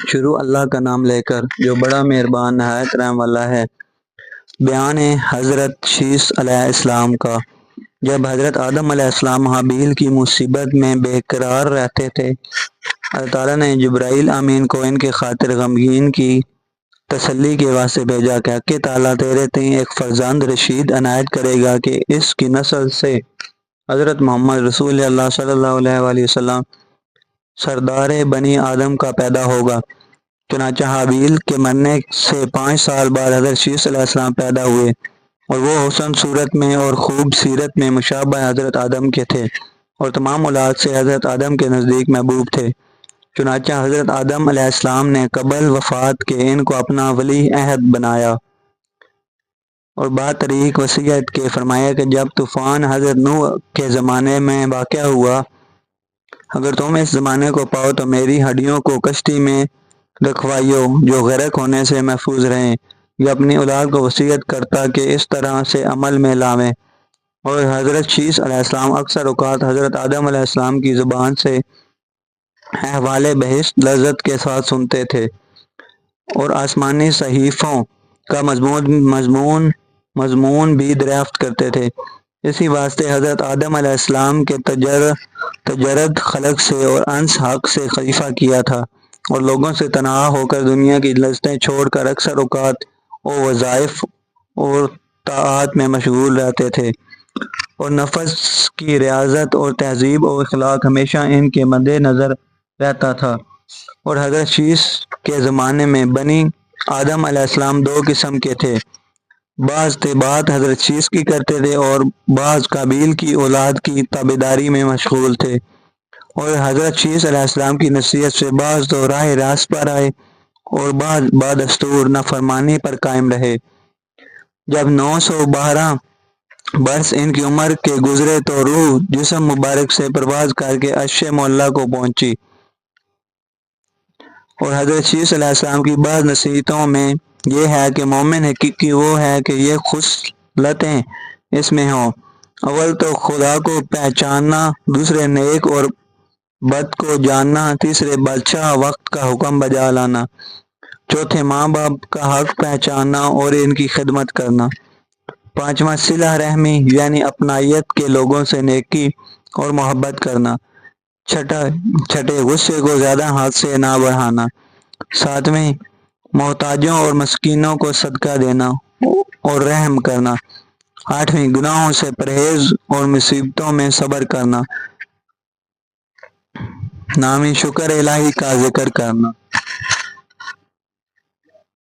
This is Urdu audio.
شروع اللہ کا نام لے کر جو بڑا مہربان نہایت رحم والا ہے۔ بیان حضرت شیث علیہ السلام کا۔ جب حضرت آدم علیہ السلام حابیل کی مصیبت میں بے قرار رہتے تھے، اللہ تعالیٰ نے جبرائیل امین کو ان کے خاطر غمگین کی تسلی کے واسطے بھیجا کہ حق تعالیٰ تیرے تئیں ایک فرزند رشید عنایت کرے گا کہ اس کی نسل سے حضرت محمد رسول اللہ صلی اللہ علیہ وآلہ وسلم سردار بنی آدم کا پیدا ہوگا۔ چنانچہ حابیل کے مرنے سے 5 سال بعد حضرت شیث علیہ السلام پیدا ہوئے، اور وہ حسن صورت میں اور خوب سیرت میں مشابہ حضرت آدم کے تھے، اور تمام اولاد سے حضرت آدم کے نزدیک محبوب تھے۔ چنانچہ حضرت آدم علیہ السلام نے قبل وفات کے ان کو اپنا ولی عہد بنایا اور بطریق وصیت کے فرمایا کہ جب طوفان حضرت نوح کے زمانے میں واقع ہوا، اگر تم اس زمانے کو پاؤ تو میری ہڈیوں کو کشتی میں رکھوائیو جو غرق ہونے سے محفوظ رہیں۔ یہ اپنی اولاد کو وصیت کرتا کہ اس طرح سے عمل میں لاویں، اور حضرت شیث علیہ السلام اکثر اوقات حضرت آدم علیہ السلام کی زبان سے احوال بہشت لذت کے ساتھ سنتے تھے اور آسمانی صحیفوں کا مضمون بھی دریافت کرتے تھے۔ اسی واسطے حضرت آدم علیہ السلام کے تجرد خلق سے اور انس حق سے خلیفہ کیا تھا، اور لوگوں سے تنہا ہو کر دنیا کی لذتیں چھوڑ کر اکثر اوقات اور وظائف اور طاعات میں مشغول رہتے تھے، اور نفس کی ریاضت اور تہذیب و اخلاق ہمیشہ ان کے مد نظر رہتا تھا۔ اور حضرت شیث کے زمانے میں بنی آدم علیہ السلام 2 قسم کے تھے، بعض اتباعت حضرت شیث کی کرتے تھے اور بعض قابیل کی اولاد کی تابعداری میں مشغول تھے، اور حضرت شیث علیہ السلام کی نصیحت سے بعض تو راہ راست پر آئے اور بعض بدستور نافرمانی پر قائم رہے۔ جب 912 برس ان کی عمر کے گزرے تو روح جسم مبارک سے پرواز کر کے عرش معلیٰ کو پہنچی، اور حضرت شیث علیہ السلام کی بعض نصیحتوں میں یہ ہے کہ مومن حقیقی وہ ہے کہ یہ خصلتیں اس میں ہوں: اول تو خدا کو پہچاننا، دوسرے نیک اور بد کو جاننا، تیسرے بادشاہ وقت کا حکم بجا لانا، چوتھے ماں باپ کا حق پہچاننا اور ان کی خدمت کرنا، پانچواں صلہ رحمی یعنی اپنائیت کے لوگوں سے نیکی اور محبت کرنا، چھٹے غصے کو زیادہ حد سے نہ بڑھانا، ساتویں محتاجوں اور مسکینوں کو صدقہ دینا اور رحم کرنا، آٹھویں گناہوں سے پرہیز اور مصیبتوں میں صبر کرنا، نویں شکر الہی کا ذکر کرنا۔